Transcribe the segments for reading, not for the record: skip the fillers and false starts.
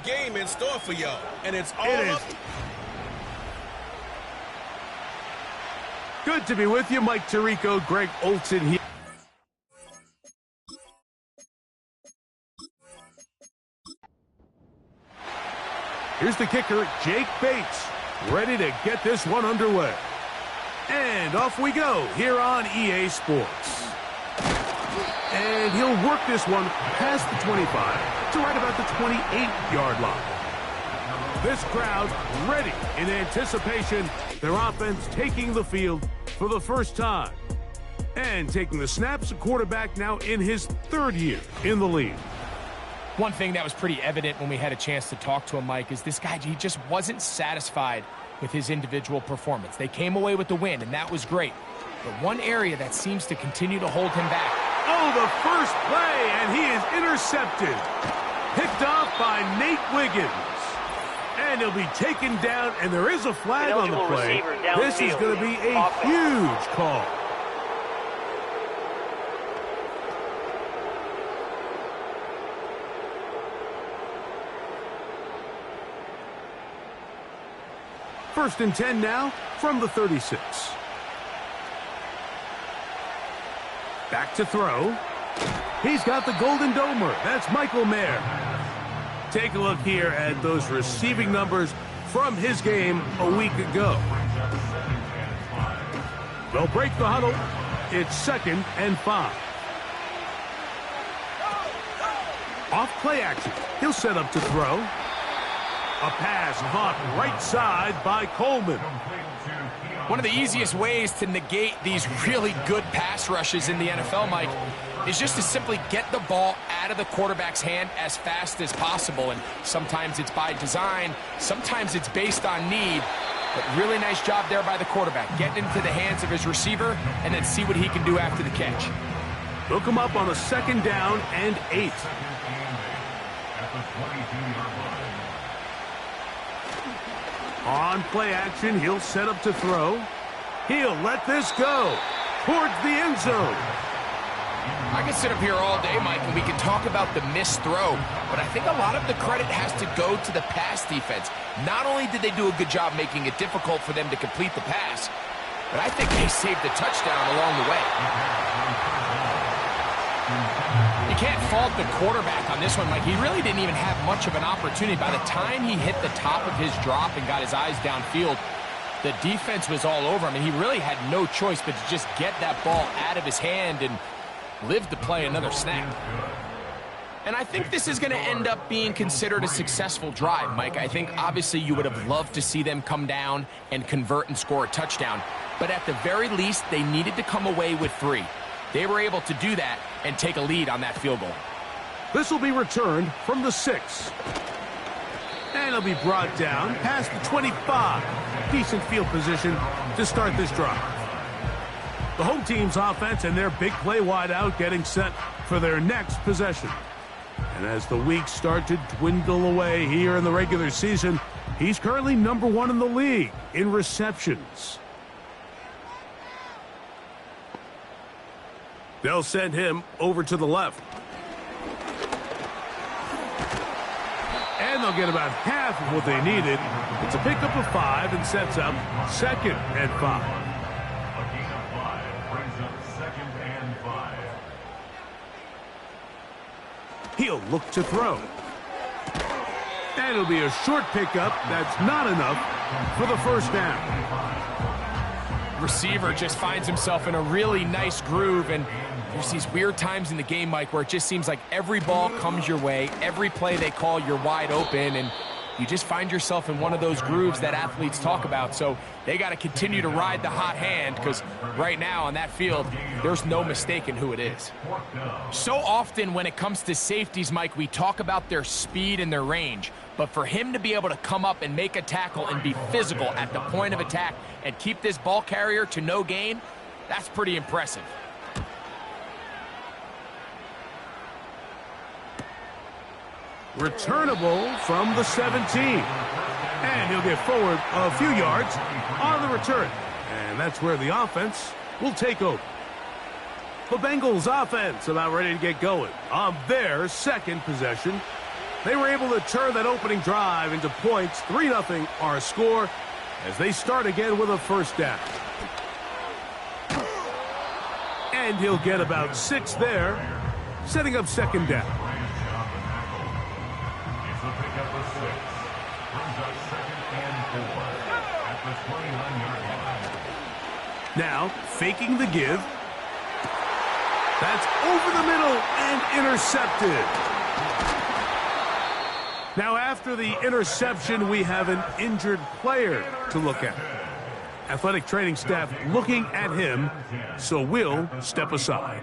game in store for y'all, and it's all up. Good to be with you, Mike Tirico, Greg Olson here. Here's the kicker, Jake Bates, ready to get this one underway. And off we go here on EA Sports. And he'll work this one past the 25 to right about the 28-yard line. This crowd ready in anticipation. Their offense taking the field for the first time. And taking the snaps, a quarterback now in his third year in the league. One thing that was pretty evident when we had a chance to talk to him, Mike, is this guy, he just wasn't satisfied with his individual performance. They came away with the win, and that was great. But one area that seems to continue to hold him back. Oh, the first play, and he is intercepted. Picked off by Nate Wiggins. And he'll be taken down, and there is a flag on the play. This is going to be a huge call. First and 10 now from the 36. Back to throw. He's got the Golden Domer. That's Michael Mayer. Take a look here at those receiving numbers from his game a week ago. They'll break the huddle. It's 2nd and 5. Off play action. He'll set up to throw. A pass caught right side by Coleman. One of the easiest ways to negate these really good pass rushes in the NFL, Mike, is just to simply get the ball out of the quarterback's hand as fast as possible. And sometimes it's by design, sometimes it's based on need. But really nice job there by the quarterback. Getting into the hands of his receiver and then see what he can do after the catch. Look him up on a 2nd down and 8. On play action, he'll set up to throw. He'll let this go towards the end zone. I can sit up here all day, Mike, and we can talk about the missed throw, but I think a lot of the credit has to go to the pass defense. Not only did they do a good job making it difficult for them to complete the pass, but I think they saved the touchdown along the way. You can't fault the quarterback on this one, Mike. He really didn't even have much of an opportunity. By the time he hit the top of his drop and got his eyes downfield, the defense was all over him, and he really had no choice but to just get that ball out of his hand and live to play another snap. And I think this is going to end up being considered a successful drive, Mike. I think obviously you would have loved to see them come down and convert and score a touchdown, but at the very least, they needed to come away with 3. They were able to do that and take a lead on that field goal. This will be returned from the 6. And it'll be brought down past the 25. Decent field position to start this drive. The home team's offense and their big play wideout getting set for their next possession. And as the weeks start to dwindle away here in the regular season, he's currently number 1 in the league in receptions. They'll send him over to the left. And they'll get about half of what they needed. It's a pickup of 5 and sets up 2nd and 5. He'll look to throw. And it'll be a short pickup. That's not enough for the first down. Receiver just finds himself in a really nice groove, and there's these weird times in the game, Mike, where it just seems like every ball comes your way, every play they call, you're wide open, and you just find yourself in one of those grooves that athletes talk about. So they got to continue to ride the hot hand, because right now on that field, there's no mistaking who it is. So often when it comes to safeties, Mike, we talk about their speed and their range. But for him to be able to come up and make a tackle and be physical at the point of attack and keep this ball carrier to no gain, that's pretty impressive. Returnable from the 17. And he'll get forward a few yards on the return. And that's where the offense will take over. The Bengals offense about ready to get going on their second possession. They were able to turn that opening drive into points. 3-0 our score as they start again with a first down. And he'll get about 6 there, setting up second down. Now, faking the give. That's over the middle and intercepted. Now, after the interception, we have an injured player to look at. Athletic training staff looking at him, so we'll step aside.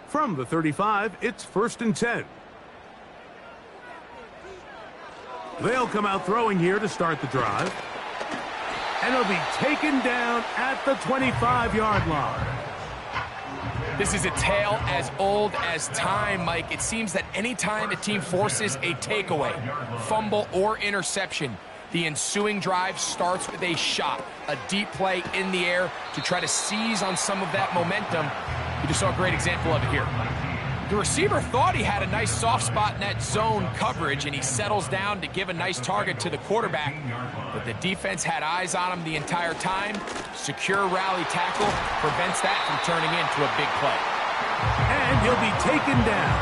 From the 35, it's 1st and 10. They'll come out throwing here to start the drive. And he'll be taken down at the 25-yard line. This is a tale as old as time, Mike. It seems that anytime a team forces a takeaway, fumble, or interception, the ensuing drive starts with a shot, a deep play in the air to try to seize on some of that momentum. You just saw a great example of it here. The receiver thought he had a nice soft spot in that zone coverage, and he settles down to give a nice target to the quarterback. But the defense had eyes on him the entire time. Secure rally tackle prevents that from turning into a big play. And he'll be taken down.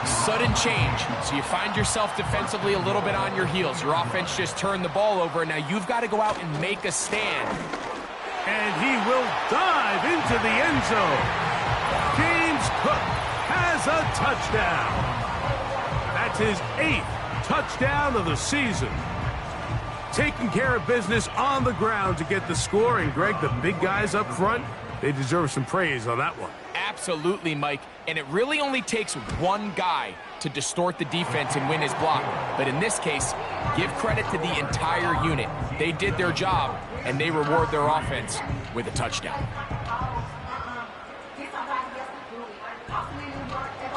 Sudden change, so you find yourself defensively a little bit on your heels. Your offense just turned the ball over, and now you've got to go out and make a stand. And he will dive into the end zone. James Cook has a touchdown. That's his 8th touchdown of the season. Taking care of business on the ground to get the score. And, Greg, the big guys up front, they deserve some praise on that one. Absolutely, Mike. And it really only takes one guy to distort the defense and win his block. But in this case, give credit to the entire unit. They did their job, and they reward their offense with a touchdown.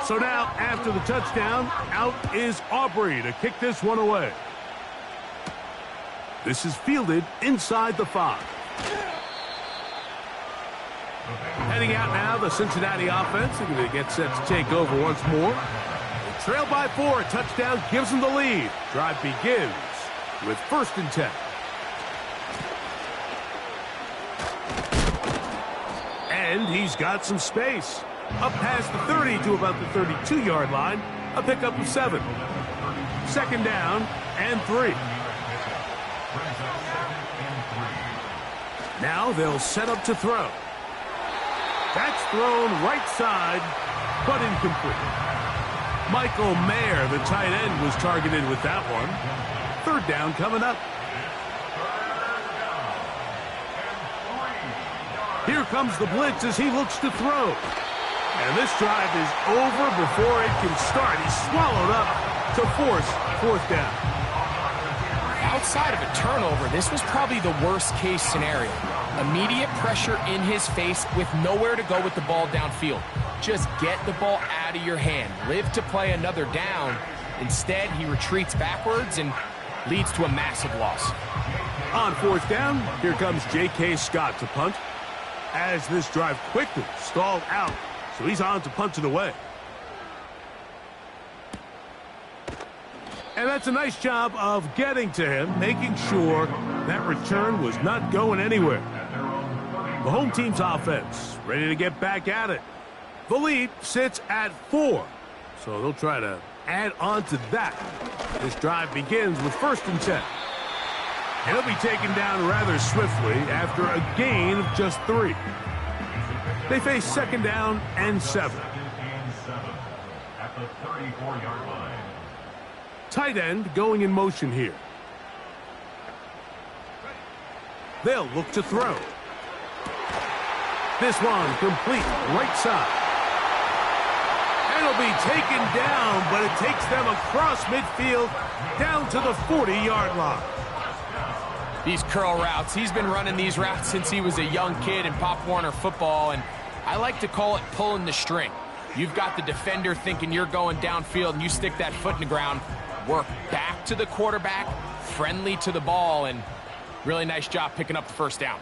So now, after the touchdown, out is Aubrey to kick this one away. This is fielded inside the 5. Heading out now, the Cincinnati offense. They're going to get set to take over once more. They trail by 4. A touchdown gives them the lead. Drive begins with 1st and 10. And he's got some space. Up past the 30 to about the 32-yard line. A pickup of 7. Second down and 3. Now they'll set up to throw. That's thrown right side, but incomplete. Michael Mayer, the tight end, was targeted with that one. 3rd down coming up. Here comes the blitz as he looks to throw. And this drive is over before it can start. He's swallowed up to force 4th down. Outside of a turnover, this was probably the worst-case scenario. Immediate pressure in his face with nowhere to go with the ball downfield. Just get the ball out of your hand. Live to play another down. Instead, he retreats backwards and leads to a massive loss. On 4th down, here comes J.K. Scott to punt. As this drive quickly stalled out, so he's on to punt it away. And that's a nice job of getting to him, making sure that return was not going anywhere. The home team's offense ready to get back at it. The lead sits at 4, so they'll try to add on to that. This drive begins with 1st and 10. And he'll be taken down rather swiftly after a gain of just 3. They face 2nd down and 7. At the 34-yard line. Tight end going in motion here. They'll look to throw. This one complete right side. And it'll be taken down, but it takes them across midfield down to the 40-yard line. These curl routes, he's been running these routes since he was a young kid in Pop Warner football, and I like to call it pulling the string. You've got the defender thinking you're going downfield, and you stick that foot in the ground, work back to the quarterback, friendly to the ball, and really nice job picking up the 1st down.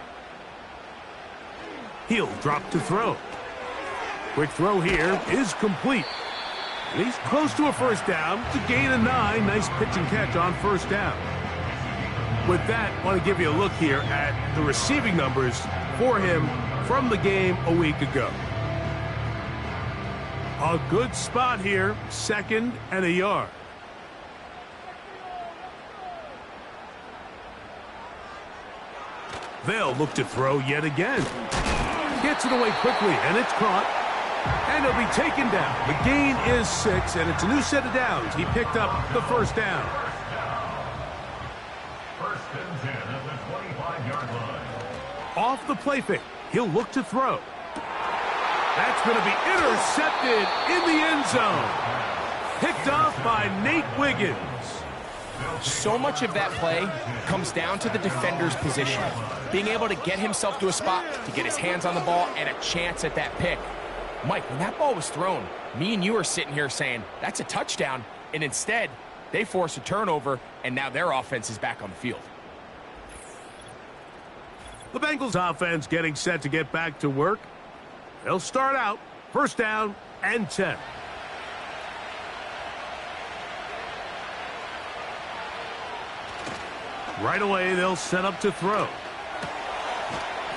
He'll drop to throw. Quick throw here is complete. And he's close to a first down to gain a 9. Nice pitch and catch on first down. With that, I want to give you a look here at the receiving numbers for him from the game a week ago. A good spot here, 2nd and a yard. They'll look to throw yet again. Gets it away quickly, and it's caught. And it'll be taken down. The gain is 6, and it's a new set of downs. He picked up the first down. First and 10 at the 25-yard line. Off the play fake, he'll look to throw. That's going to be intercepted in the end zone. Picked off by Nate Wiggins. So much of that play comes down to the defender's position. Being able to get himself to a spot, to get his hands on the ball, and a chance at that pick. Mike, when that ball was thrown, me and you are sitting here saying, that's a touchdown. And instead, they force a turnover, and now their offense is back on the field. The Bengals offense getting set to get back to work. They'll start out first down and 10. Right away, they'll set up to throw.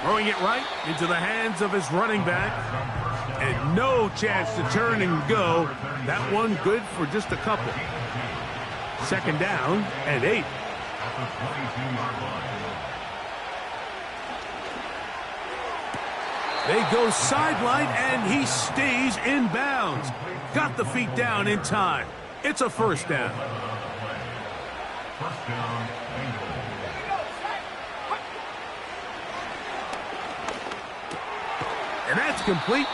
Throwing it right into the hands of his running back. And no chance to turn and go. That one good for just a couple. 2nd down and 8. They go sideline, and he stays in bounds. Got the feet down in time. It's a first down. First down, And that's complete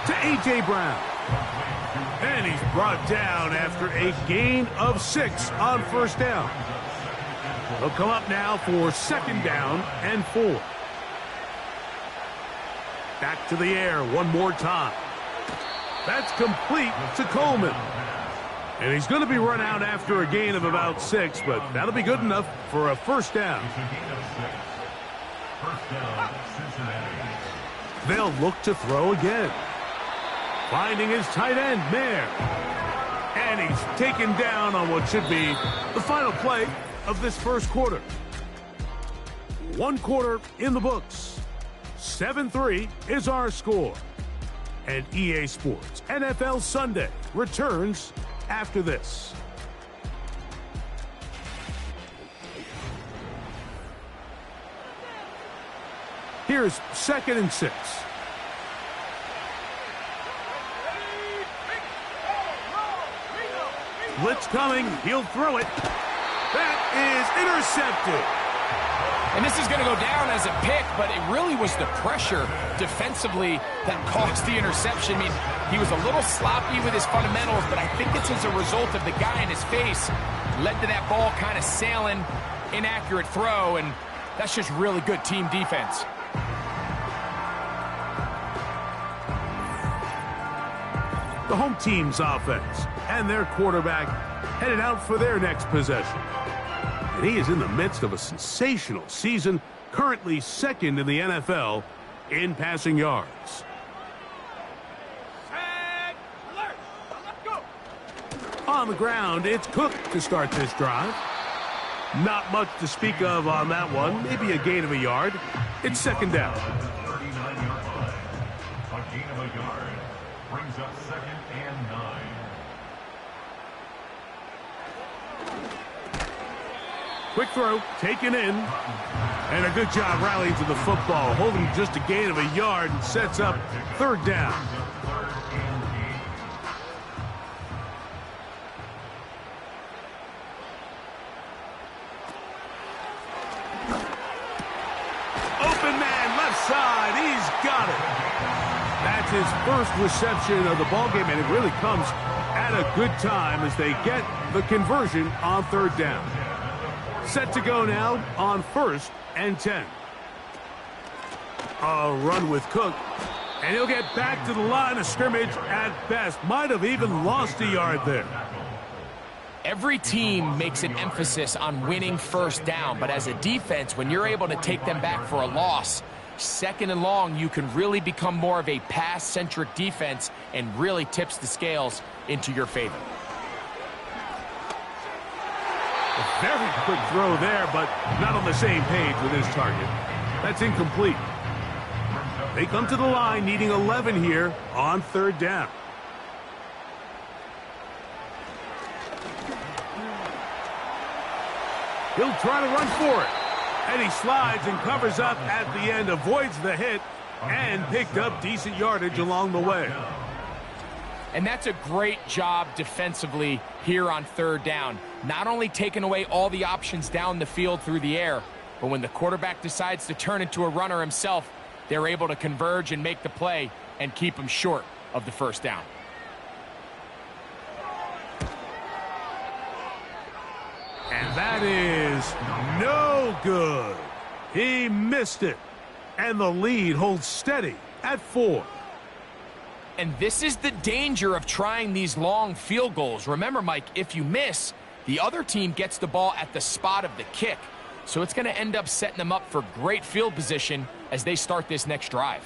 to A.J. Brown. And he's brought down after a gain of 6 on first down. They'll come up now for 2nd down and 4. Back to the air one more time. That's complete to Coleman. And he's going to be run out after a gain of about 6, but that'll be good enough for a first down. First down, Cincinnati. They'll look to throw again. Finding his tight end, Mayer. And he's taken down on what should be the final play of this first quarter. 1 quarter in the books. 7-3 is our score. And EA Sports NFL Sunday returns after this. Here's 2nd and 6. Blitz coming. He'll throw it. That is intercepted. And this is going to go down as a pick, but it really was the pressure defensively that caused the interception. I mean, he was a little sloppy with his fundamentals, but I think it's as a result of the guy in his face led to that ball kind of sailing, inaccurate throw, and that's just really good team defense. The home team's offense and their quarterback headed out for their next possession. And he is in the midst of a sensational season, currently 2nd in the NFL in passing yards. On the ground, it's Cook to start this drive. Not much to speak of on that one. Maybe a gain of a yard. It's 2nd down. 39-yard line. A gain of a yard brings up 2nd and 9. Quick throw, taken in. And a good job rallying to the football, holding just a gain of a yard and sets up 3rd down. Open man, left side, he's got it. That's his first reception of the ballgame, and it really comes at a good time as they get the conversion on 3rd down. Set to go now on 1st and 10. A run with Cook, and he'll get back to the line of scrimmage at best. Might have even lost a yard there. Every team makes an emphasis on winning first down, but as a defense, when you're able to take them back for a loss, 2nd and long, you can really become more of a pass-centric defense and really tips the scales into your favor. A very quick throw there, but not on the same page with his target. That's incomplete. They come to the line needing 11 here on 3rd down. He'll try to run for it. And he slides and covers up at the end, avoids the hit, and picked up decent yardage along the way. And that's a great job defensively here on 3rd down. Not only taking away all the options down the field through the air, but when the quarterback decides to turn into a runner himself, they're able to converge and make the play and keep him short of the 1st down. And that is no good. He missed it. And the lead holds steady at 4. And this is the danger of trying these long field goals. Remember, Mike, if you miss, the other team gets the ball at the spot of the kick. So it's going to end up setting them up for great field position as they start this next drive.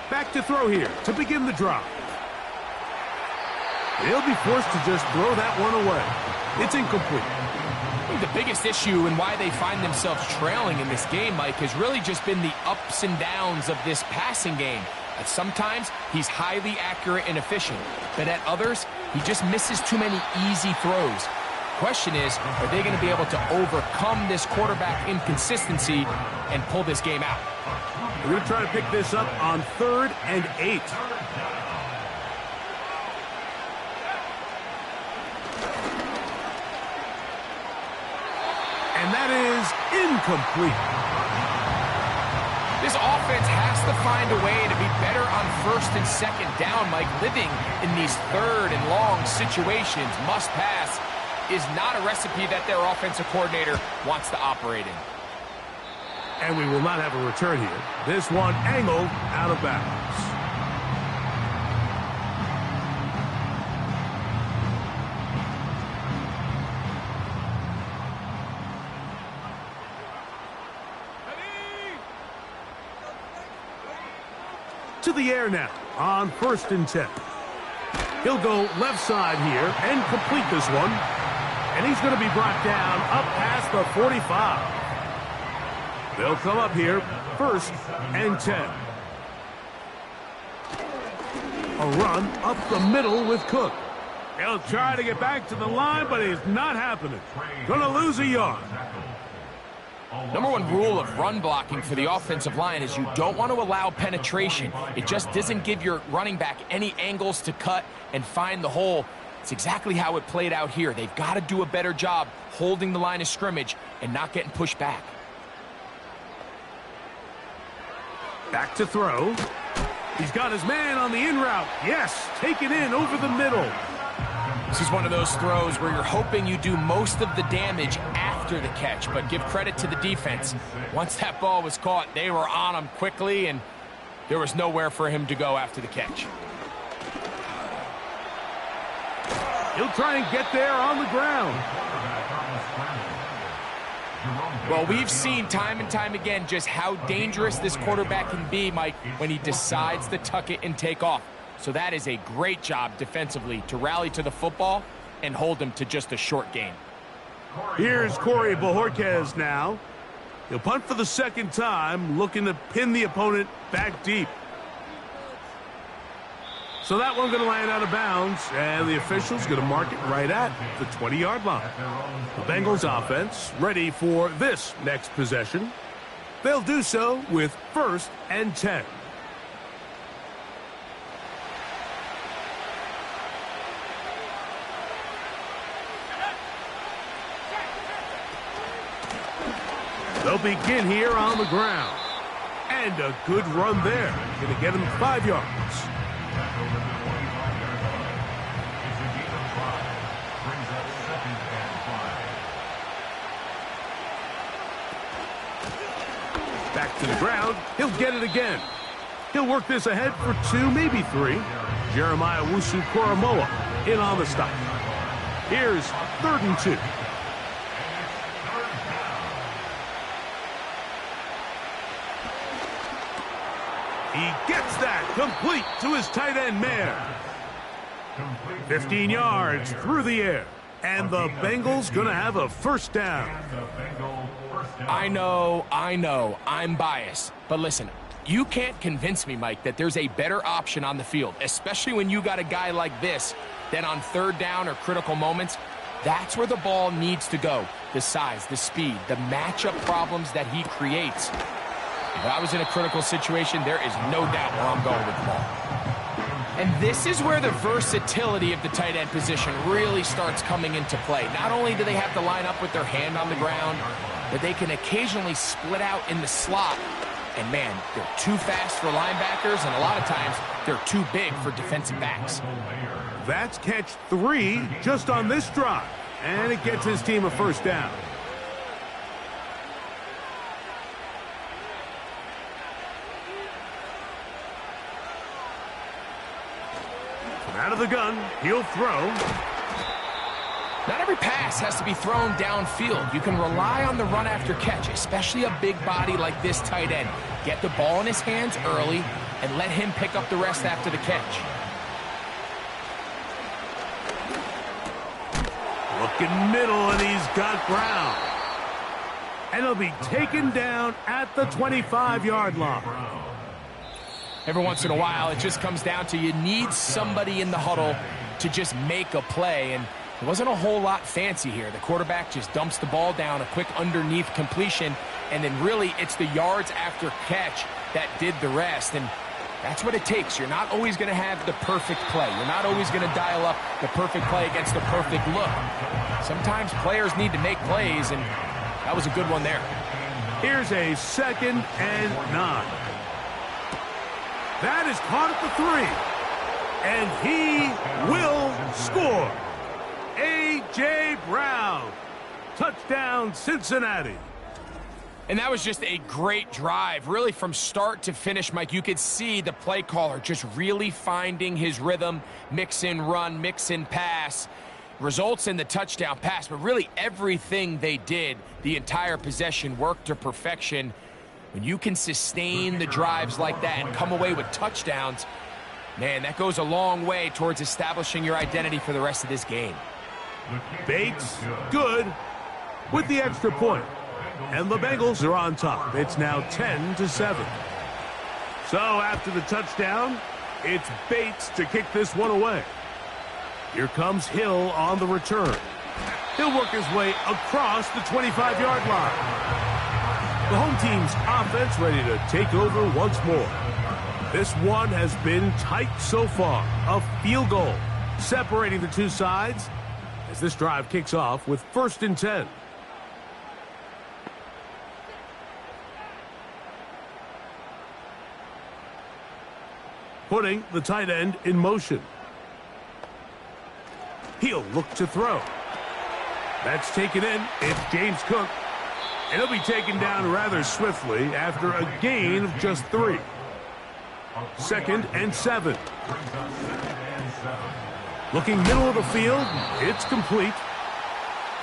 Back to throw here to begin the drive. He'll be forced to just throw that one away. It's incomplete. I think the biggest issue and why they find themselves trailing in this game, Mike, has really just been the ups and downs of this passing game. At sometimes, he's highly accurate and efficient, but at others, he just misses too many easy throws. Question is, are they going to be able to overcome this quarterback inconsistency and pull this game out? We're going to try to pick this up on 3rd and 8. And that is incomplete. This offense has to find a way to be better on 1st and 2nd down, Mike. Living in these 3rd and long situations, must pass, is not a recipe that their offensive coordinator wants to operate in. And we will not have a return here. This one angled out of bounds. To the air now on 1st and 10. He'll go left side here and complete this one. And he's going to be brought down up past the 45. They'll come up here 1st and 10. A run up the middle with Cook. He'll try to get back to the line, but it's not happening. Gonna lose a yard. Number one rule of run blocking for the offensive line is you don't want to allow penetration. It just doesn't give your running back any angles to cut and find the hole. It's exactly how it played out here. They've got to do a better job holding the line of scrimmage and not getting pushed back. Back to throw. He's got his man on the in route. Yes, take it in over the middle. This is one of those throws where you're hoping you do most of the damage after the catch, but give credit to the defense. Once that ball was caught, they were on him quickly, and there was nowhere for him to go after the catch. He'll try and get there on the ground. Well, we've seen time and time again just how dangerous this quarterback can be, Mike, when he decides to tuck it and take off. So that is a great job defensively to rally to the football and hold him to just a short gain. Here's Corey Bojorquez now. He'll punt for the 2nd time, looking to pin the opponent back deep. So that one going to land out of bounds, and the official's going to mark it right at the 20-yard line. The Bengals offense ready for this next possession. They'll do so with 1st and 10. They'll begin here on the ground. And a good run there. Going to get him 5 yards. Back to the ground. He'll get it again. He'll work this ahead for 2, maybe 3. Jeremiah Wusu-Koromoa in on the stop. Here's 3rd and 2. He gets that complete to his tight end Mayer. 15 yards through the air. And the Bengals going to have a first down. I know, I'm biased. But listen, you can't convince me, Mike, that there's a better option on the field, especially when you got a guy like this, that on 3rd down or critical moments, that's where the ball needs to go. The size, the speed, the matchup problems that he creates. If I was in a critical situation, there is no doubt where I'm going with the ball. And this is where the versatility of the tight end position really starts coming into play. Not only do they have to line up with their hand on the ground, but they can occasionally split out in the slot. And man, they're too fast for linebackers, and a lot of times they're too big for defensive backs. That's catch 3 just on this drive, and it gets his team a first down. Out of the gun, he'll throw. Not every pass has to be thrown downfield. You can rely on the run after catch, especially a big body like this tight end. Get the ball in his hands early and let him pick up the rest after the catch. Looking middle, and he's got Brown. And he'll be taken down at the 25-yard line. Every once in a while, it just comes down to you need somebody in the huddle to just make a play, and it wasn't a whole lot fancy here. The quarterback just dumps the ball down, a quick underneath completion, and then really it's the yards after catch that did the rest, and that's what it takes. You're not always going to have the perfect play. You're not always going to dial up the perfect play against the perfect look. Sometimes players need to make plays, and that was a good one there. Here's a 2nd and 9. That is caught at the 3. And he will score. A.J. Brown. Touchdown, Cincinnati. And that was just a great drive. Really, from start to finish, Mike, you could see the play caller just really finding his rhythm. Mix in run, mix in pass. Results in the touchdown pass. But really, everything they did, the entire possession, worked to perfection. When you can sustain the drives like that and come away with touchdowns, man, that goes a long way towards establishing your identity for the rest of this game. Bates, good, with the extra point. And the Bengals are on top. It's now 10-7. So after the touchdown, it's Bates to kick this one away. Here comes Hill on the return. He'll work his way across the 25-yard line. The home team's offense ready to take over once more. This one has been tight so far. A field goal separating the two sides as this drive kicks off with 1st and 10. Putting the tight end in motion. He'll look to throw. That's taken in. It's James Cook. And he'll be taken down rather swiftly after a gain of just 3. 2nd and 7. Looking middle of the field, it's complete.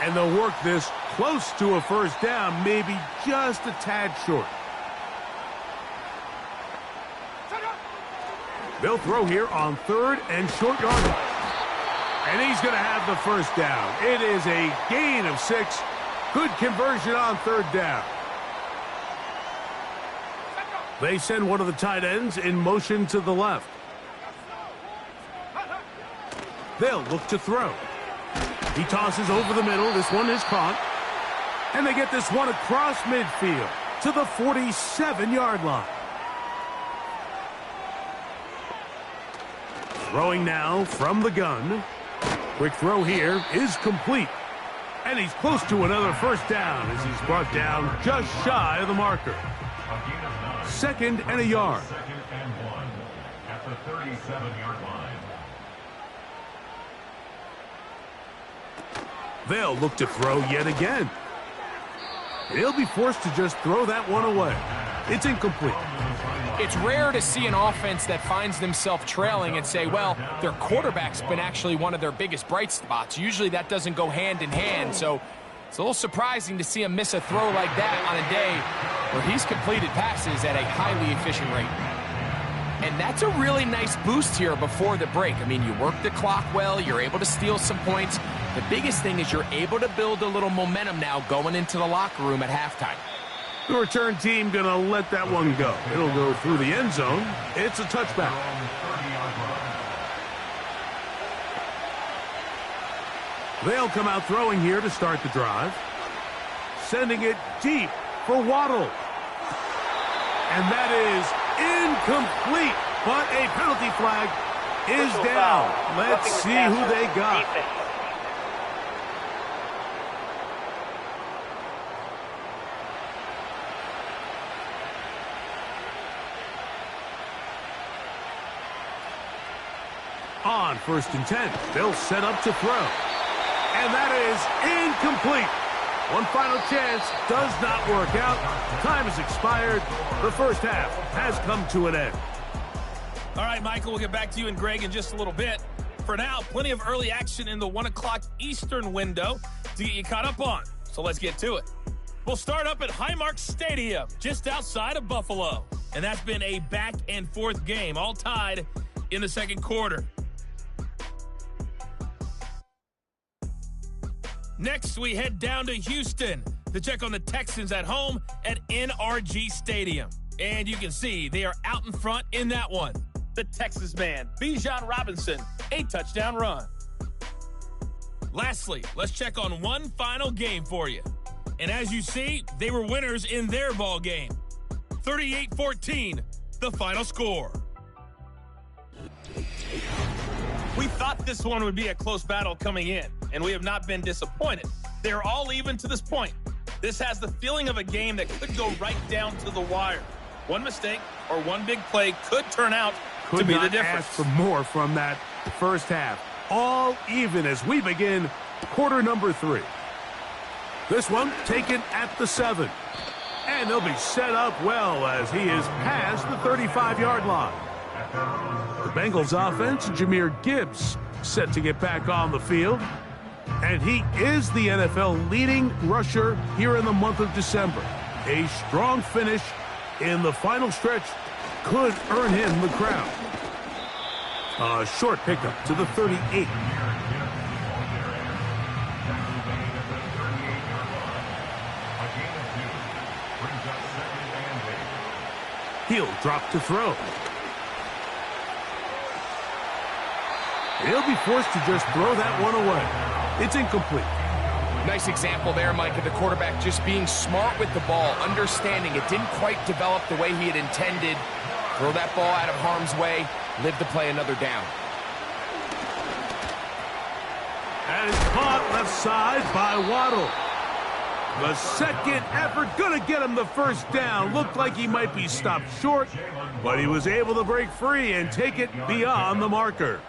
And they'll work this close to a first down, maybe just a tad short. They'll throw here on 3rd and short yardage. And he's going to have the first down. It is a gain of 6. Good conversion on 3rd down. They send one of the tight ends in motion to the left. They'll look to throw. He tosses over the middle. This one is caught. And they get this one across midfield to the 47-yard line. Throwing now from the gun. Quick throw here is complete. And he's close to another first down as he's brought down just shy of the marker. 2nd and a yard. 2nd and 1 at the 37-yard line. They'll look to throw yet again. He'll be forced to just throw that one away. It's incomplete. It's rare to see an offense that finds themselves trailing and say, well, their quarterback's been actually one of their biggest bright spots. Usually that doesn't go hand in hand, so it's a little surprising to see him miss a throw like that on a day where he's completed passes at a highly efficient rate. And that's a really nice boost here before the break. I mean, you work the clock well, you're able to steal some points. The biggest thing is you're able to build a little momentum now going into the locker room at halftime. The return team gonna let that one go. It'll go through the end zone. It's a touchback. They'll come out throwing here to start the drive. Sending it deep for Waddle. And that is incomplete, but a penalty flag is down. Let's see who they got. On 1st and 10, they'll set up to throw. And that is incomplete. One final chance does not work out. Time has expired. The first half has come to an end. All right, Michael, we'll get back to you and Greg in just a little bit. For now, plenty of early action in the 1 o'clock Eastern window to get you caught up on. So let's get to it. We'll start up at Highmark Stadium, just outside of Buffalo. And that's been a back-and-forth game, all tied in the second quarter. Next, we head down to Houston to check on the Texans at home at NRG Stadium. And you can see they are out in front in that one. The Texas man, Bijan Robinson, a touchdown run. Lastly, let's check on one final game for you. And as you see, they were winners in their ball game. 38-14, the final score. We thought this one would be a close battle coming in, and we have not been disappointed. They're all even to this point. This has the feeling of a game that could go right down to the wire. One mistake or one big play could turn out to be the difference. Ask for more from that first half. All even as we begin quarter number 3. This one taken at the 7. And they'll be set up well as he is past the 35-yard line. The Bengals offense, Jahmyr Gibbs, set to get back on the field. And he is the NFL leading rusher here in the month of December. A strong finish in the final stretch could earn him the crown. A short pickup to the 38. He'll drop to throw. He'll be forced to just throw that one away. It's incomplete. Nice example there, Mike, of the quarterback just being smart with the ball, understanding it didn't quite develop the way he had intended. Throw that ball out of harm's way, live to play another down. And it's caught left side by Waddle. The second effort gonna get him the first down. Looked like he might be stopped short, but he was able to break free and take it beyond the marker.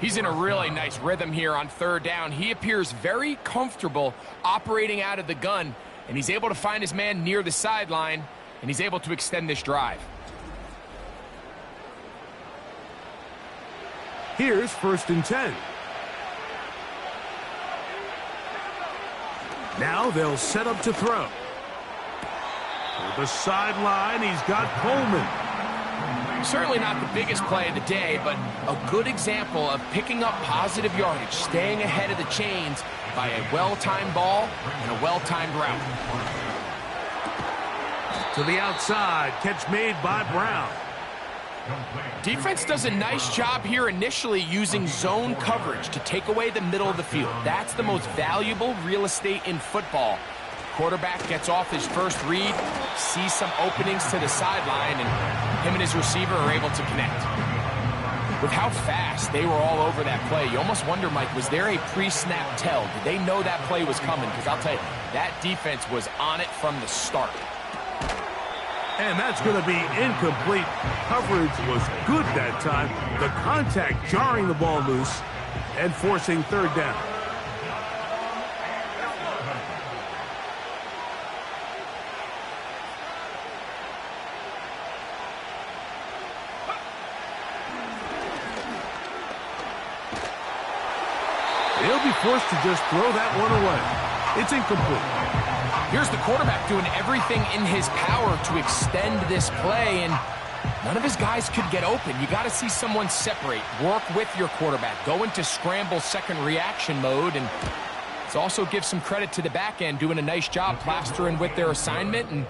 He's in a really nice rhythm here on third down. He appears very comfortable operating out of the gun, and he's able to find his man near the sideline, and he's able to extend this drive. Here's 1st and 10. Now they'll set up to throw. To the sideline, he's got Coleman. Certainly not the biggest play of the day, but a good example of picking up positive yardage, staying ahead of the chains by a well-timed ball and a well-timed route. To the outside, catch made by Brown. Defense does a nice job here initially using zone coverage to take away the middle of the field. That's the most valuable real estate in football. Quarterback gets off his first read, sees some openings to the sideline, and him and his receiver are able to connect. With how fast they were all over that play, you almost wonder, Mike, was there a pre-snap tell? Did they know that play was coming? Because I'll tell you, that defense was on it from the start. And that's going to be incomplete. Coverage was good that time. The contact jarring the ball loose and forcing third down. forced to just throw that one away. It's incomplete. Here's the quarterback doing everything in his power to extend this play, and none of his guys could get open. You got to see someone separate, work with your quarterback, go into scramble second reaction mode, and let's also give some credit to the back end doing a nice job plastering with their assignment, and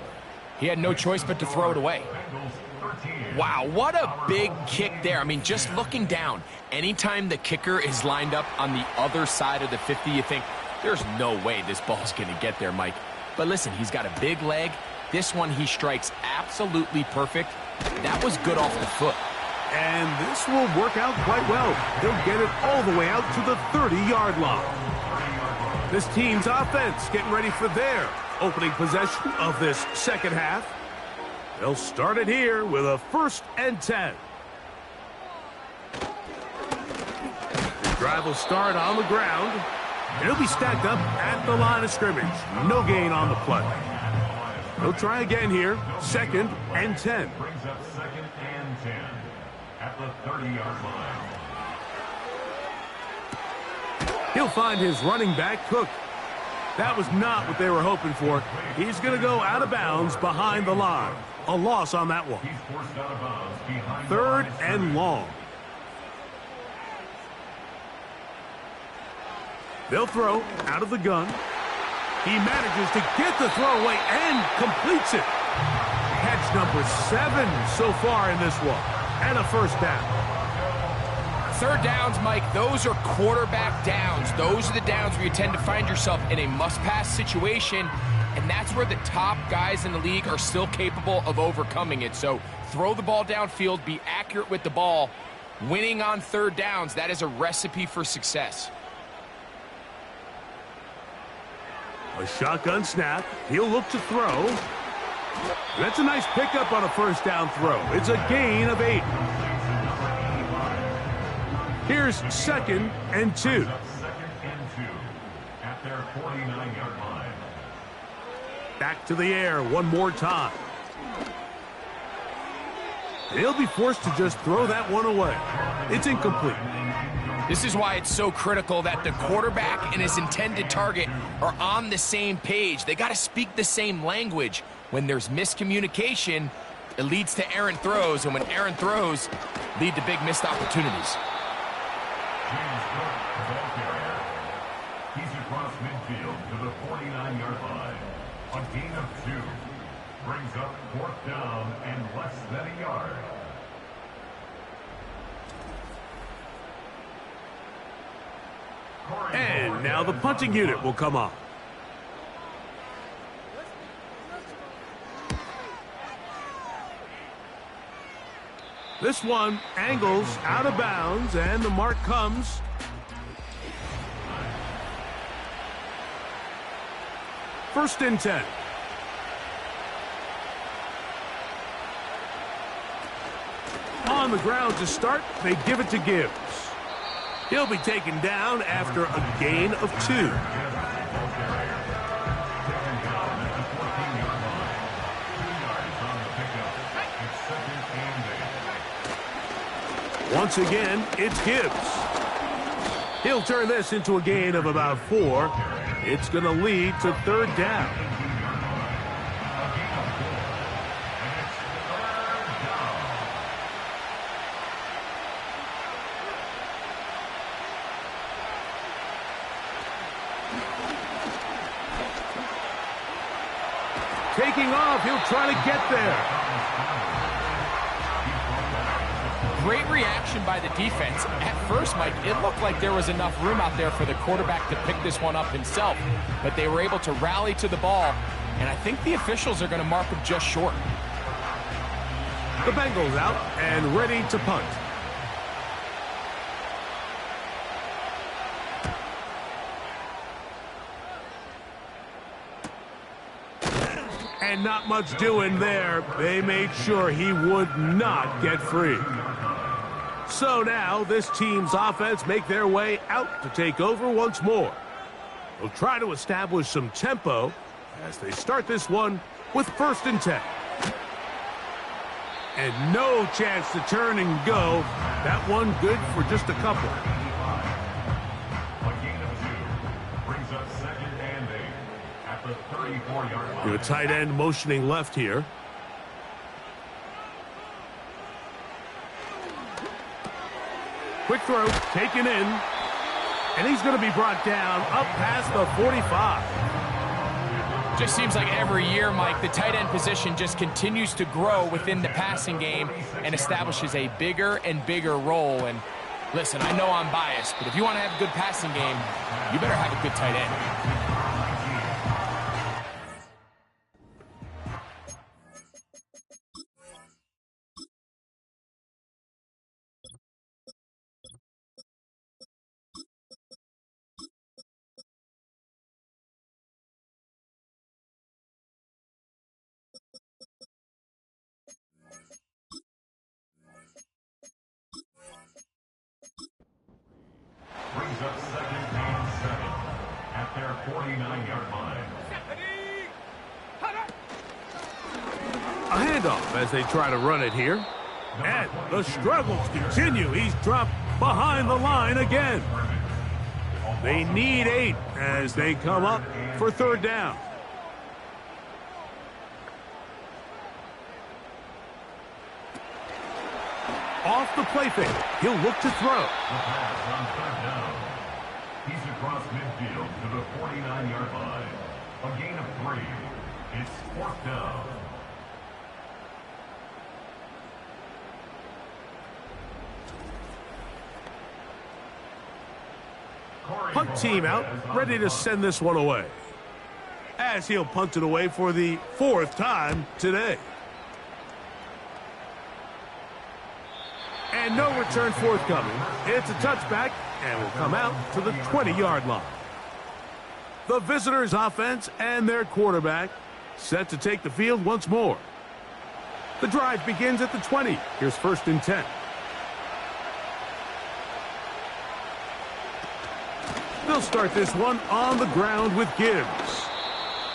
he had no choice but to throw it away. Wow, what a big kick there. I mean, just looking down, anytime the kicker is lined up on the other side of the 50, you think, there's no way this ball's going to get there, Mike. But listen, he's got a big leg. This one he strikes absolutely perfect. That was good off the foot. And this will work out quite well. They'll get it all the way out to the 30-yard line. This team's offense getting ready for their opening possession of this second half. They'll start it here with a 1st and 10. The drive will start on the ground. It'll be stacked up at the line of scrimmage. No gain on the play. They'll try again here. 2nd and 10. Brings up 2nd and 10 at the 30-yard line. He'll find his running back, Cook. That was not what they were hoping for. He's going to go out of bounds behind the line. A loss on that one. He's forced out of bounds behind 3rd and long. They'll throw out of the gun. He manages to get the throw away and completes it. Catch number 7 so far in this one. And a 1st down. 3rd downs, Mike, those are quarterback downs. Those are the downs where you tend to find yourself in a must-pass situation, and that's where the top guys in the league are still capable of overcoming it. So throw the ball downfield, be accurate with the ball. Winning on 3rd downs, that is a recipe for success. A shotgun snap. He'll look to throw. That's a nice pickup on a 1st down throw. It's a gain of 8. Here's 2nd and 2. 2nd and 2 at their 49-yard line. Back to the air one more time. He'll be forced to just throw that one away. It's incomplete. This is why it's so critical that the quarterback and his intended target are on the same page. They got to speak the same language. When there's miscommunication, it leads to errant throws, and when errant throws lead to big missed opportunities. James Cook, ball carrier. He's across midfield to the 49-yard line. A gain of 2. Brings up 4th down and less than a yard. And now the punting unit will come on. This one angles out of bounds, and the mark comes. First and 10. On the ground to start, they give it to Gibbs. He'll be taken down after a gain of 2. Once again, it's Gibbs. He'll turn this into a gain of about 4. It's going to lead to 3rd down. Taking off, he'll try to get there. Great reaction by the defense. At first, Mike, it looked like there was enough room out there for the quarterback to pick this one up himself, but they were able to rally to the ball, and I think the officials are going to mark him just short. The Bengals out and ready to punt. And not much doing there. They made sure he would not get free. So now this team's offense make their way out to take over once more. They'll try to establish some tempo as they start this one with 1st and 10. And no chance to turn and go. That one good for just a couple. A gain of 2. the 34-yard line. The tight end motioning left here. Quick throw, taken in. And he's going to be brought down up past the 45. Just seems like every year, Mike, the tight end position just continues to grow within the passing game and establishes a bigger and bigger role. And listen, I know I'm biased, but if you want to have a good passing game, you better have a good tight end. Brings up second and 7 at their 49-yard line. A handoff as they try to run it here. And the struggles continue. He's dropped behind the line again. They need 8 as they come up for third down. Off the play fake. He'll look to throw. The pass on third down. He's across midfield to the 49-yard line. A gain of 3. It's fourth down. Punt team out, ready to send this one away. As he'll punt it away for the 4th time today. And no return forthcoming. It's a touchback and will come out to the 20-yard line. The visitors' offense and their quarterback set to take the field once more. The drive begins at the 20. Here's 1st and 10. They'll start this one on the ground with Gibbs.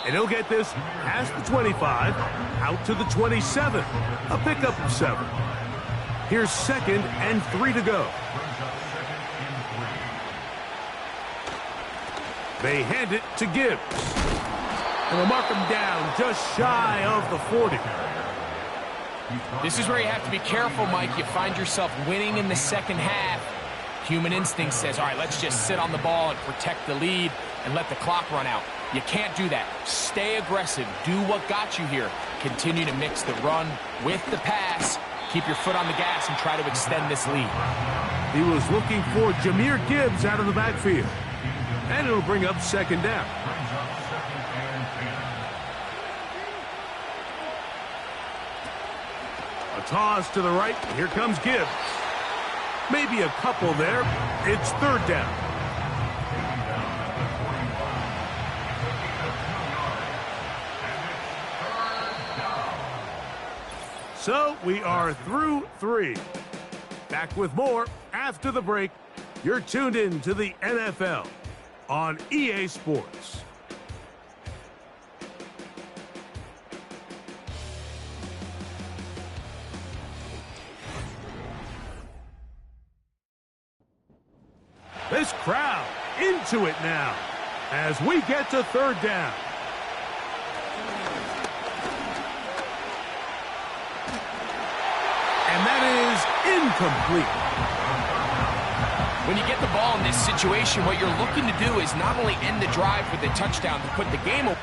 And he'll get this past the 25, out to the 27. A pickup of 7. Here's 2nd and 3 to go. They hand it to Gibbs. And they'll mark him down just shy of the 40. This is where you have to be careful, Mike. You find yourself winning in the second half. Human instinct says, all right, let's just sit on the ball and protect the lead and let the clock run out. You can't do that. Stay aggressive. Do what got you here. Continue to mix the run with the pass. Keep your foot on the gas and try to extend this lead. He was looking for Jahmyr Gibbs out of the backfield. And it'll bring up 2nd down. A toss to the right. Here comes Gibbs. Maybe a couple there. It's 3rd down. So we are through 3. Back with more after the break. You're tuned in to the NFL on EA Sports. This crowd into it now as we get to 3rd down. And that is incomplete. When you get the ball in this situation, what you're looking to do is not only end the drive with a touchdown to put the game away,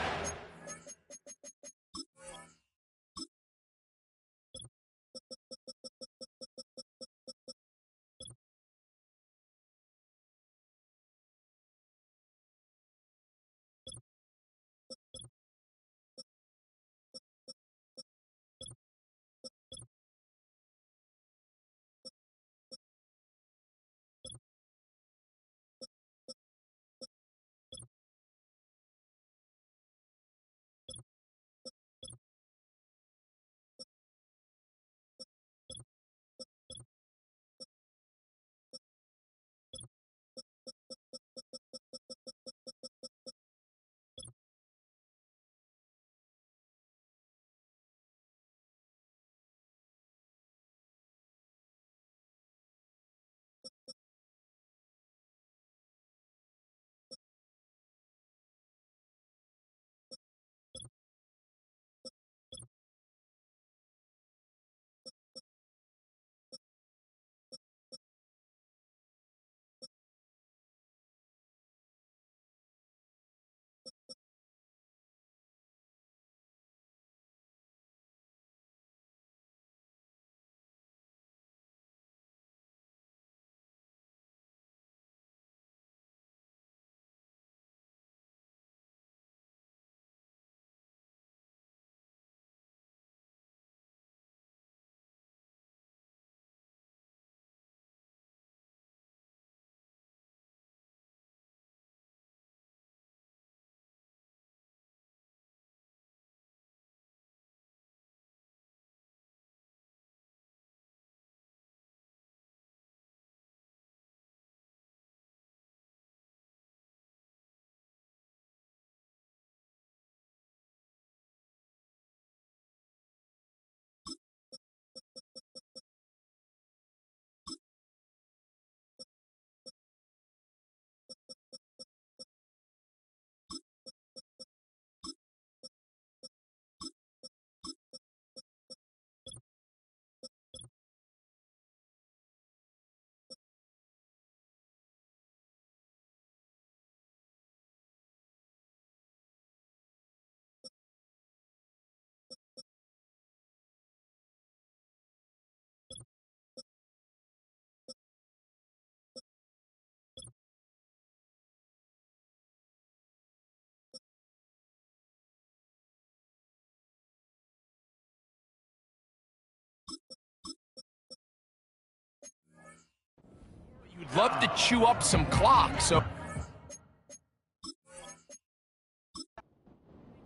they'd love to chew up some clock, so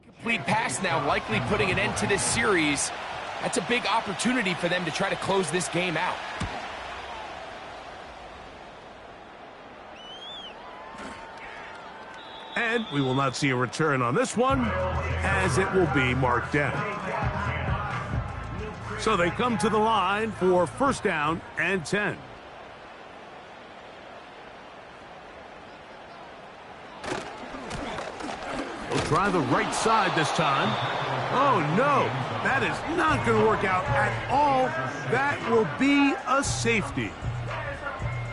complete pass now, likely putting an end to this series. That's a big opportunity for them to try to close this game out. And we will not see a return on this one, as it will be marked down. So they come to the line for first down and 10. They'll try the right side this time. Oh, no. That is not going to work out at all. That will be a safety.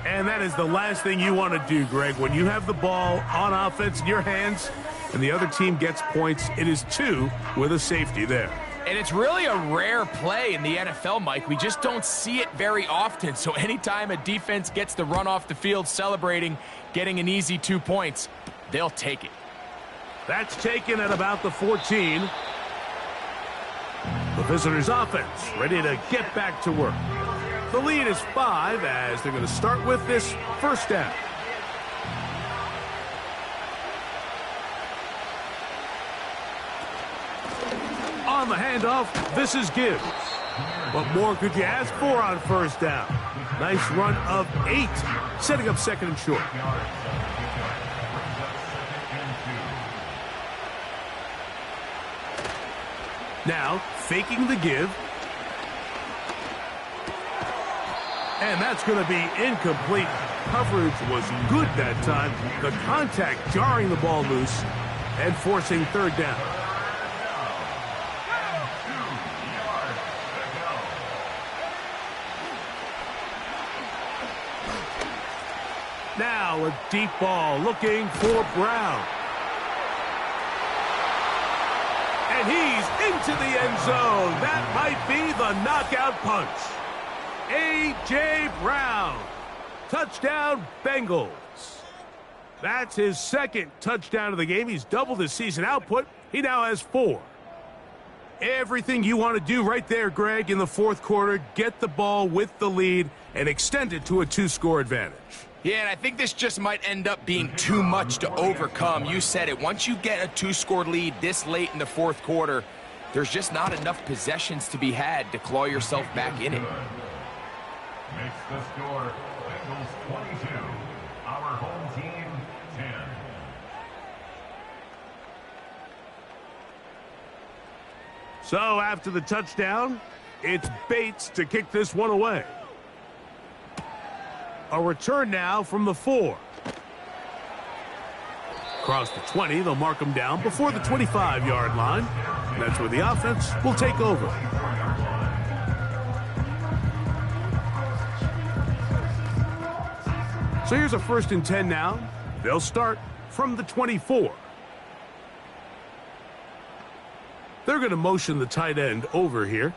And that is the last thing you want to do, Greg. When you have the ball on offense in your hands and the other team gets points, it is 2 with a safety there. And it's really a rare play in the NFL, Mike. We just don't see it very often. So anytime a defense gets the run off the field celebrating, getting an easy 2 points, they'll take it. That's taken at about the 14. The visitors' offense ready to get back to work. The lead is 5 as they're going to start with this first down. On the handoff, this is Gibbs. What more could you ask for on first down? Nice run of 8, setting up second and short. Now, faking the give. And that's going to be incomplete. Coverage was good that time. The contact jarring the ball loose and forcing third down. Now a deep ball looking for Brown. And he's into the end zone. That might be the knockout punch. A.J. Brown. Touchdown, Bengals. That's his second touchdown of the game. He's doubled his season output. He now has 4. Everything you want to do right there, Greg, in the fourth quarter. Get the ball with the lead and extend it to a 2-score advantage. Yeah, and I think this just might end up being too much to overcome. You said it. Once you get a 2-score lead this late in the fourth quarter, there's just not enough possessions to be had to claw yourself back in it. Makes the score Bengals 22, our home team 10. So after the touchdown, it's Bates to kick this one away. A return now from the 4. Across the 20, they'll mark them down before the 25-yard line. And that's where the offense will take over. So here's a 1st and 10 now. They'll start from the 24. They're going to motion the tight end over here.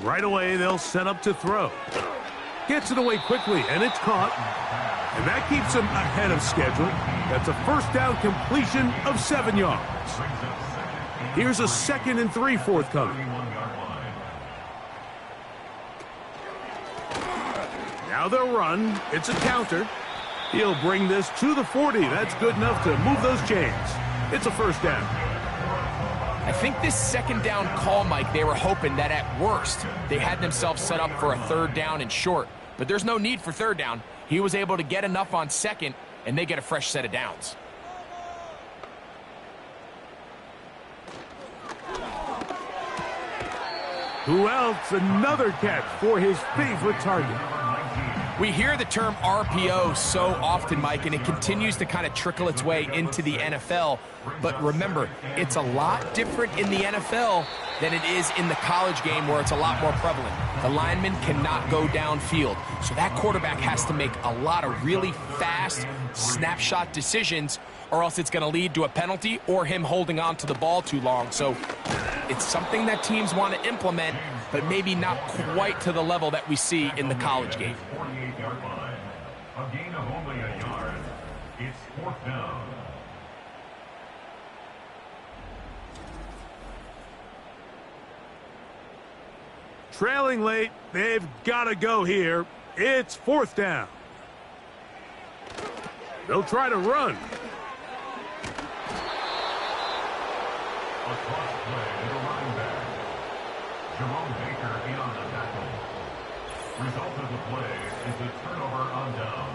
Right away, they'll set up to throw. Gets it away quickly, and it's caught. And that keeps him ahead of schedule. That's a first down completion of 7 yards. Here's a 2nd and 3 forthcoming. Now they'll run. It's a counter. He'll bring this to the 40. That's good enough to move those chains. It's a first down. I think this 2nd down call, Mike, they were hoping that at worst they had themselves set up for a 3rd down and short. But there's no need for 3rd down. He was able to get enough on 2nd, and they get a fresh set of downs. Who else? Another catch for his favorite target. We hear the term RPO so often, Mike, and it continues to kind of trickle its way into the NFL. But remember, it's a lot different in the NFL than it is in the college game where it's a lot more prevalent. The lineman cannot go downfield, so that quarterback has to make a lot of really fast snapshot decisions, or else it's going to lead to a penalty or him holding on to the ball too long. So it's something that teams want to implement, but maybe not quite to the level that we see in the college game. 48-yard line. A gain of only a yard. It's 4th down. Trailing late, they've got to go here. It's fourth down. They'll try to run. A cross play to the running back. Jerome Baker in on the tackle. Result of the play is a turnover on down.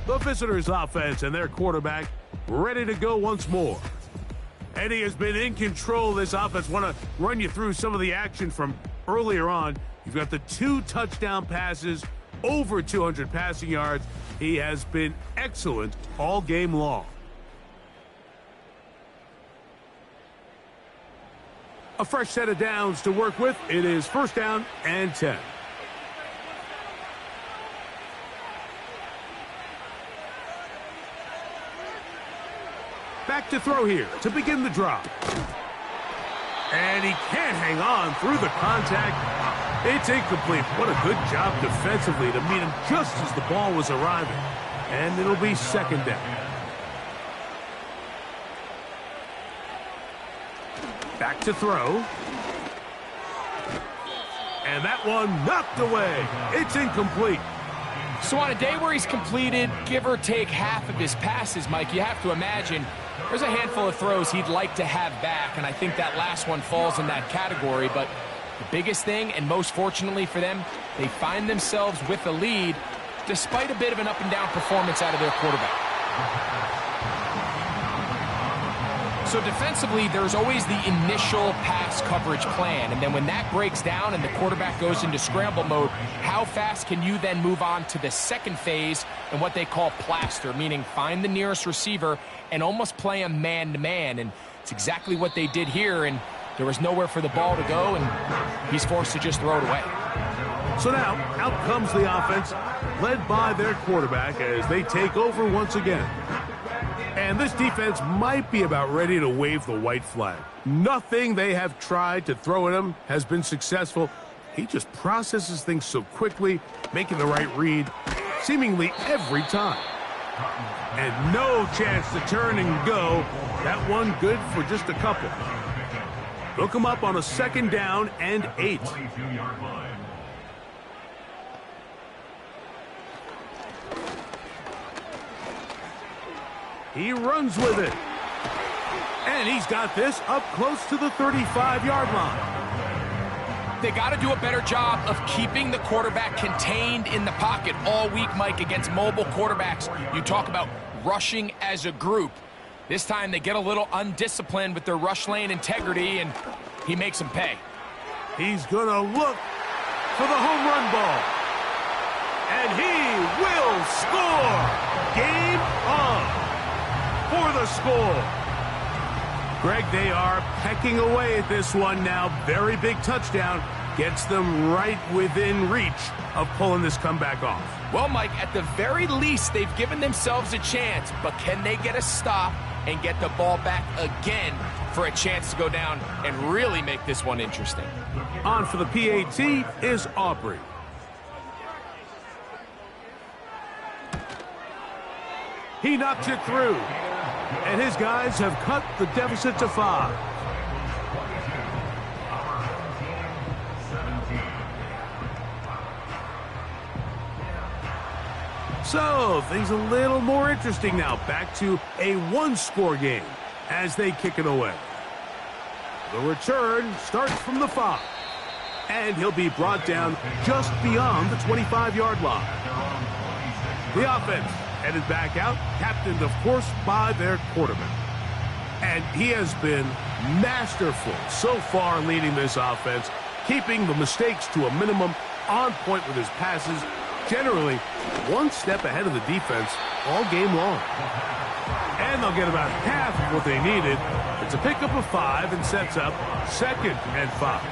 The visitors' offense and their quarterback ready to go once more. And he has been in control of this offense. Want to run you through some of the action from earlier on. You've got the 2 touchdown passes, over 200 passing yards. He has been excellent all game long. A fresh set of downs to work with. It is first down and 10. Back to throw here to begin the drop. And he can't hang on through the contact. It's incomplete. What a good job defensively to meet him just as the ball was arriving. And it'll be second down. Back to throw. And that one knocked away. It's incomplete. So on a day where he's completed, give or take half of his passes, Mike, you have to imagine there's a handful of throws he'd like to have back, and I think that last one falls in that category. But the biggest thing, and most fortunately for them, they find themselves with the lead despite a bit of an up-and-down performance out of their quarterback. So defensively, there's always the initial pass coverage plan, and then when that breaks down and the quarterback goes into scramble mode, how fast can you then move on to the second phase and what they call plaster, meaning find the nearest receiver and almost play him man-to-man, and it's exactly what they did here, and there was nowhere for the ball to go, and he's forced to just throw it away. So now, out comes the offense, led by their quarterback as they take over once again. And this defense might be about ready to wave the white flag. Nothing they have tried to throw at him has been successful. He just processes things so quickly, making the right read seemingly every time. And no chance to turn and go. That one good for just a couple. They'll come up on a second down and 8. 22-yard line. He runs with it. And he's got this up close to the 35-yard line. They got to do a better job of keeping the quarterback contained in the pocket all week, Mike, against mobile quarterbacks. You talk about rushing as a group. This time they get a little undisciplined with their rush lane integrity, and he makes them pay. He's going to look for the home run ball. And he will score. Game on. For the score. Greg, they are pecking away at this one now. Very big touchdown. Gets them right within reach of pulling this comeback off. Well, Mike, at the very least, they've given themselves a chance, but can they get a stop and get the ball back again for a chance to go down and really make this one interesting? On for the PAT is Aubrey. He knocks it through. And his guys have cut the deficit to 5. So, things a little more interesting now. Back to a one-score game as they kick it away. The return starts from the 5. And he'll be brought down just beyond the 25-yard line. The offense headed back out, captained, of course, by their quarterback. And he has been masterful so far leading this offense, keeping the mistakes to a minimum, on point with his passes, generally one step ahead of the defense all game long. And they'll get about half of what they needed. It's a pickup of 5 and sets up second and 5.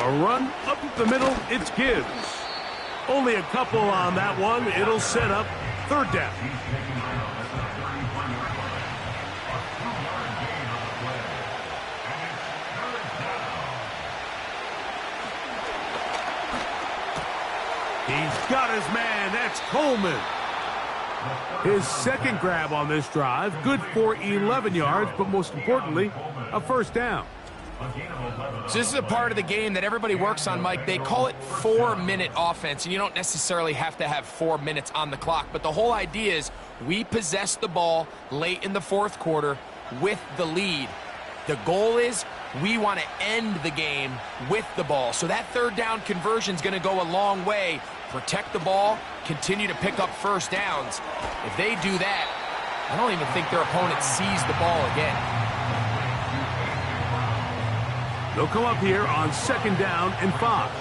A run up the middle, it's Gibbs. Only a couple on that one. It'll set up third down. He's got his man. That's Coleman. His second grab on this drive, good for 11 yards, but most importantly, a first down. So this is a part of the game that everybody works on, Mike. They call it 4-minute offense, and you don't necessarily have to have 4 minutes on the clock. But the whole idea is we possess the ball late in the fourth quarter with the lead. The goal is we want to end the game with the ball. So that third down conversion is going to go a long way. Protect the ball, continue to pick up first downs. If they do that, I don't even think their opponent sees the ball again. They'll come up here on 2nd down and 5.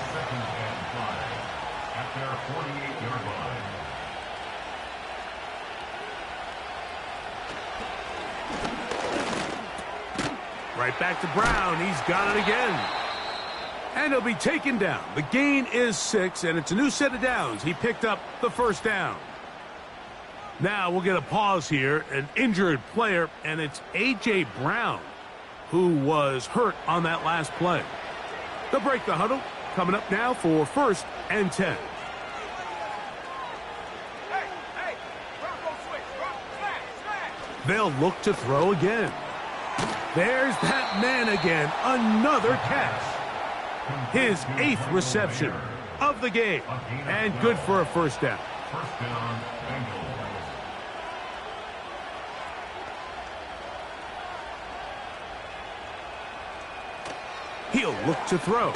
At their 48-yard line. Right back to Brown. He's got it again. And he'll be taken down. The gain is 6, and it's a new set of downs. He picked up the first down. Now we'll get a pause here. An injured player, and it's A.J. Brown, who was hurt on that last play. They'll break the huddle. Coming up now for 1st and 10. They'll look to throw again. There's that man again. Another catch. His 8th reception of the game. And good for a first down. First down, Bengals. He'll look to throw.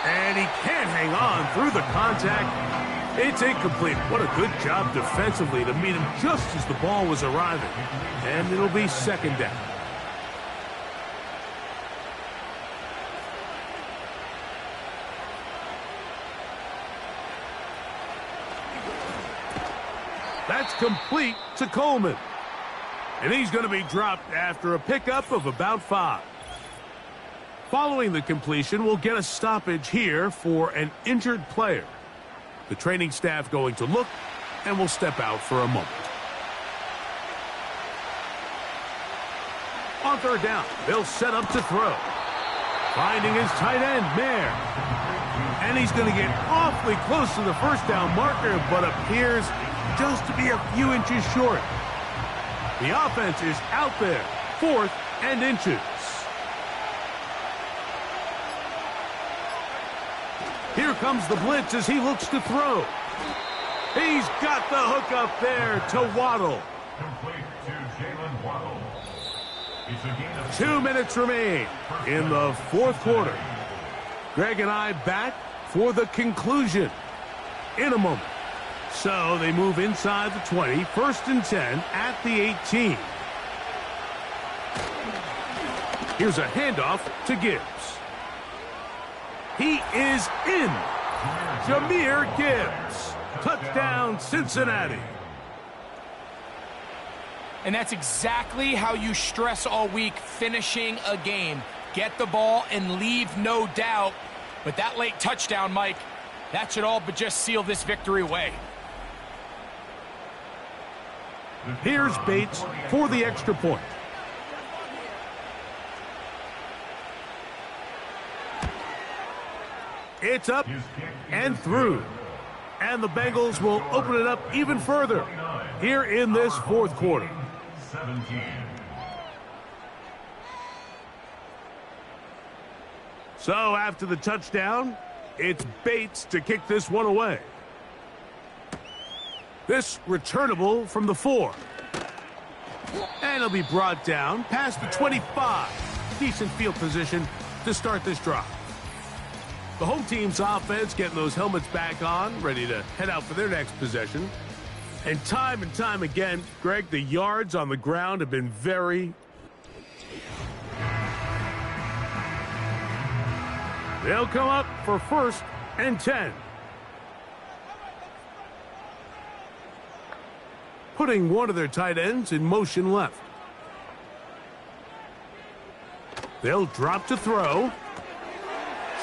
And he can't hang on through the contact. It's incomplete. What a good job defensively to meet him just as the ball was arriving. And it'll be 2nd down. That's complete to Coleman. And he's going to be dropped after a pickup of about 5. Following the completion, we'll get a stoppage here for an injured player. The training staff going to look, and will step out for a moment. On 3rd down, they'll set up to throw. Finding his tight end, Mayer. And he's going to get awfully close to the first down marker, but appears just to be a few inches short. The offense is out there, 4th and inches. Here comes the blitz as he looks to throw. He's got the hook up there to Waddle. Complete to Jalen Waddle. It's a gain of 2 minutes remain in the 4th quarter. Greg and I back for the conclusion in a moment. So they move inside the 20, 1st and 10 at the 18. Here's a handoff to Gibbs. He is in. Jahmyr Gibbs. Touchdown, Cincinnati. And that's exactly how you stress all week, finishing a game. Get the ball and leave no doubt. But that late touchdown, Mike, that should all but just seal this victory away. Here's Bates for the extra point. It's up and through. And the Bengals will open it up even further here in this 4th quarter. 17. So after the touchdown, it's Bates to kick this one away. This returnable from the 4. And it'll be brought down past the 25. Decent field position to start this drive. The home team's offense getting those helmets back on, ready to head out for their next possession. And time again, Greg, the yards on the ground have been very... They'll come up for 1st and 10. Putting one of their tight ends in motion left. They'll drop to throw.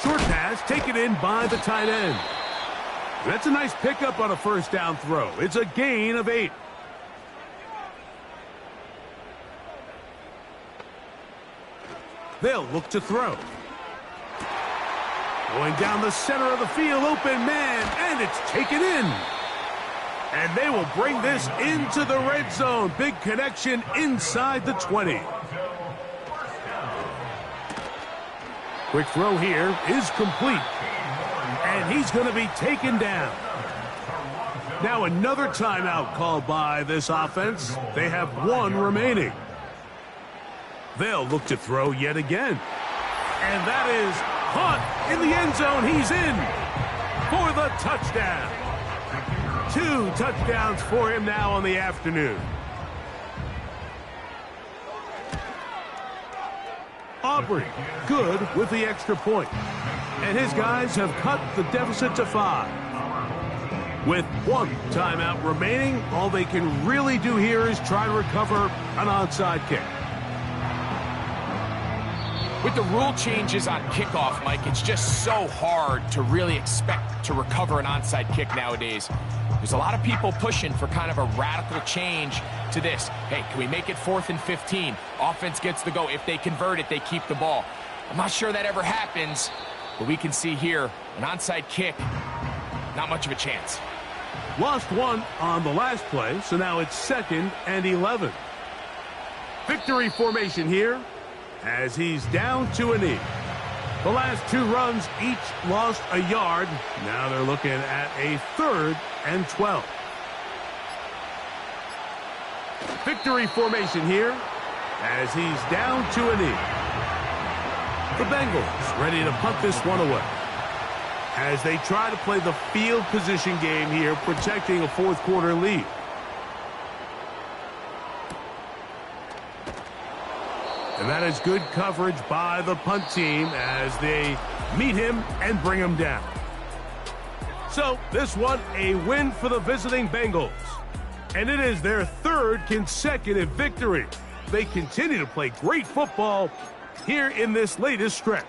Short pass taken in by the tight end. That's a nice pickup on a first down throw. It's a gain of 8. They'll look to throw. Going down the center of the field, open man, and it's taken in. And they will bring this into the red zone. Big connection inside the 20. Quick throw here is complete. And he's going to be taken down. Now another timeout called by this offense. They have one remaining. They'll look to throw yet again. And that is Hunt in the end zone. He's in for the touchdown. 2 touchdowns for him now on the afternoon. Aubrey, good with the extra point. And his guys have cut the deficit to 5. With 1 timeout remaining, all they can really do here is try to recover an onside kick. With the rule changes on kickoff, Mike, it's just so hard to really expect to recover an onside kick nowadays. There's a lot of people pushing for kind of a radical change to this. Hey, can we make it 4th and 15? Offense gets the go. If they convert it, they keep the ball. I'm not sure that ever happens, but we can see here an onside kick, not much of a chance. Lost 1 on the last play, so now it's 2nd and 11. Victory formation here as he's down to a knee. The last 2 runs each lost a yard. Now they're looking at a 3rd and 12. Victory formation here as he's down to a knee. The Bengals ready to punt this one away as they try to play the field position game here, protecting a 4th quarter lead. And that is good coverage by the punt team as they meet him and bring him down. So this one, a win for the visiting Bengals. And it is their 3rd consecutive victory. They continue to play great football here in this latest stretch.